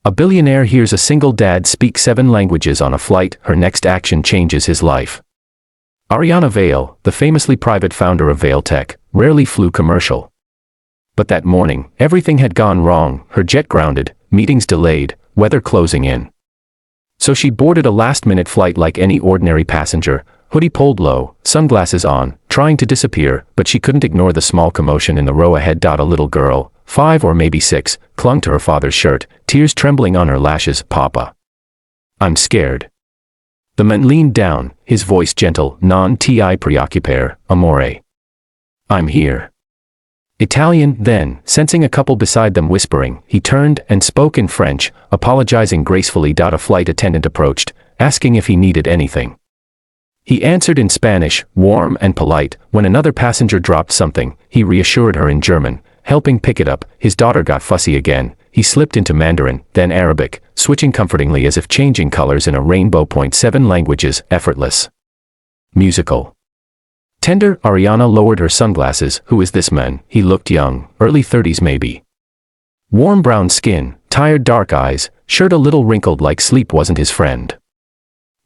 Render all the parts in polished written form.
A billionaire hears a single dad speak 7 languages on a flight. Her next action changes his life. Ariana Vail, the famously private founder of Vail Tech, rarely flew commercial. But that morning, everything had gone wrong. Her jet grounded, meetings delayed, weather closing in. So she boarded a last-minute flight like any ordinary passenger, hoodie pulled low, sunglasses on, trying to disappear, but she couldn't ignore the small commotion in the row ahead. A little girl, 5 or maybe 6, clung to her father's shirt, tears trembling on her lashes. "Papa, I'm scared." The man leaned down, his voice gentle. "Non ti preoccupare, amore. I'm here." Italian. Then, sensing a couple beside them whispering, he turned and spoke in French, apologizing gracefully. A flight attendant approached, asking if he needed anything. He answered in Spanish, warm and polite. When another passenger dropped something, he reassured her in German, helping pick it up. His daughter got fussy again. He slipped into Mandarin, then Arabic, switching comfortingly as if changing colors in a rainbow. 7 languages, effortless. Musical. Tender. Ariana lowered her sunglasses. "Who is this man?" He looked young, early 30s maybe. Warm brown skin, tired dark eyes, shirt a little wrinkled like sleep wasn't his friend.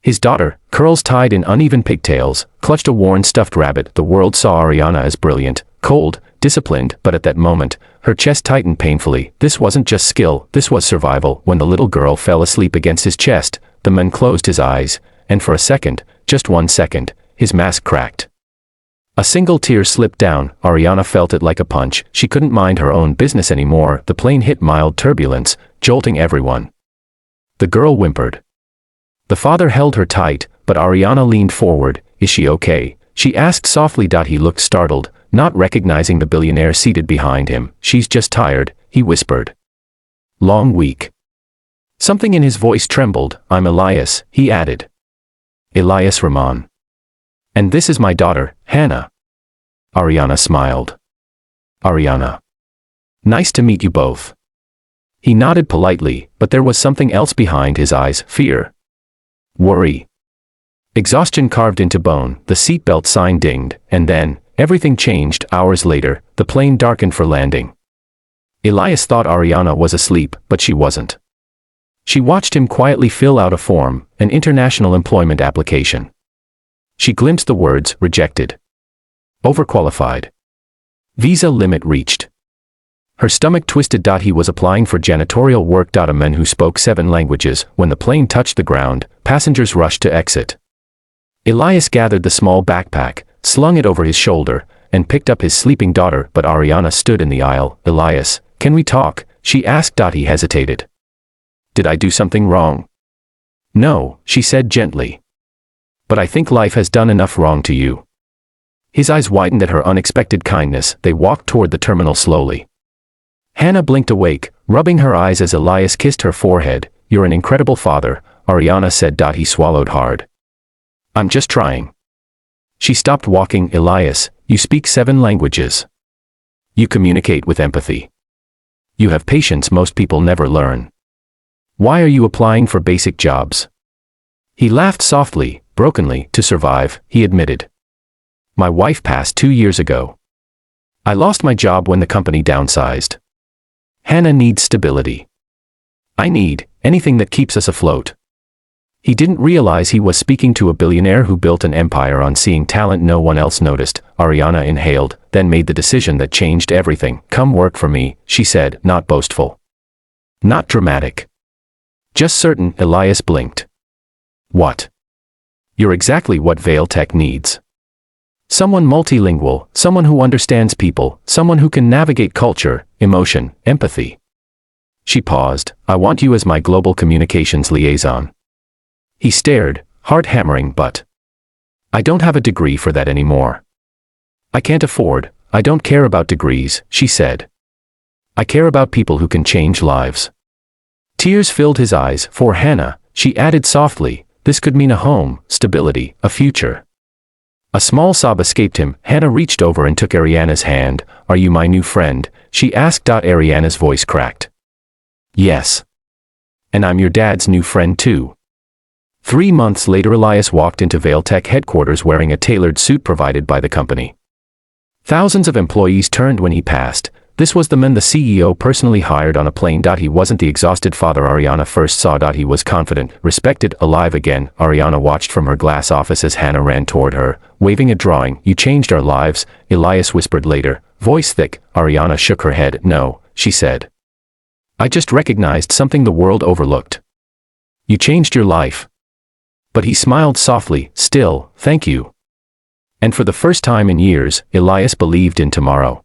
His daughter, curls tied in uneven pigtails, clutched a worn stuffed rabbit. The world saw Ariana as brilliant, cold, disciplined, but at that moment, her chest tightened painfully. This wasn't just skill, this was survival. When the little girl fell asleep against his chest, the man closed his eyes, and for a second, just 1 second, his mask cracked. A single tear slipped down. Ariana felt it like a punch. She couldn't mind her own business anymore. The plane hit mild turbulence, jolting everyone. The girl whimpered. The father held her tight, but Ariana leaned forward. "Is she okay?" she asked softly. He looked startled, not recognizing the billionaire seated behind him. "She's just tired," he whispered. "Long week." Something in his voice trembled. "I'm Elias," he added. "Elias Rahman. And this is my daughter, Hannah." Ariana smiled. "Ariana. Nice to meet you both." He nodded politely, but there was something else behind his eyes. Fear. Worry. Exhaustion carved into bone. The seatbelt sign dinged, and then, everything changed. Hours later, the plane darkened for landing. Elias thought Ariana was asleep, but she wasn't. She watched him quietly fill out a form, an international employment application. She glimpsed the words, "Rejected." "Overqualified." "Visa limit reached." Her stomach twisted. He was applying for janitorial work. A man who spoke 7 languages. When the plane touched the ground, passengers rushed to exit. Elias gathered the small backpack, slung it over his shoulder, and picked up his sleeping daughter. But Ariana stood in the aisle. "Elias, can we talk?" she asked. He hesitated. "Did I do something wrong?" "No," she said gently. "But I think life has done enough wrong to you." His eyes widened at her unexpected kindness. They walked toward the terminal slowly. Hannah blinked awake, rubbing her eyes as Elias kissed her forehead. "You're an incredible father," Ariana said. He swallowed hard. "I'm just trying." She stopped walking. "Elias, you speak 7 languages. You communicate with empathy. You have patience most people never learn. Why are you applying for basic jobs?" He laughed softly, brokenly. "To survive," he admitted. "My wife passed 2 years ago. I lost my job when the company downsized. Hannah needs stability. I need anything that keeps us afloat." He didn't realize he was speaking to a billionaire who built an empire on seeing talent no one else noticed. Ariana inhaled, then made the decision that changed everything. "Come work for me," she said, not boastful. Not dramatic. Just certain. Elias blinked. "What?" "You're exactly what Vail Tech needs. Someone multilingual, someone who understands people, someone who can navigate culture, emotion, empathy." She paused. "I want you as my global communications liaison." He stared, heart hammering. "But I don't have a degree for that anymore." "I can't afford. I don't care about degrees," she said. "I care about people who can change lives." Tears filled his eyes. "For Hannah," she added softly, "this could mean a home, stability, a future." A small sob escaped him. Hannah reached over and took Ariana's hand. "Are you my new friend?" she asked. Ariana's voice cracked. "Yes. And I'm your dad's new friend too." 3 months later, Elias walked into Vail Tech headquarters wearing a tailored suit provided by the company. Thousands of employees turned when he passed, This was the man the CEO personally hired on a plane. He wasn't the exhausted father Ariana first saw. He was confident, respected, alive again. Ariana watched from her glass office as Hannah ran toward her, waving a drawing. You changed our lives, Elias whispered later, voice thick. Ariana shook her head. No, she said. I just recognized something the world overlooked. You changed your life. But he smiled softly. Still, thank you. And for the first time in years, Elias believed in tomorrow.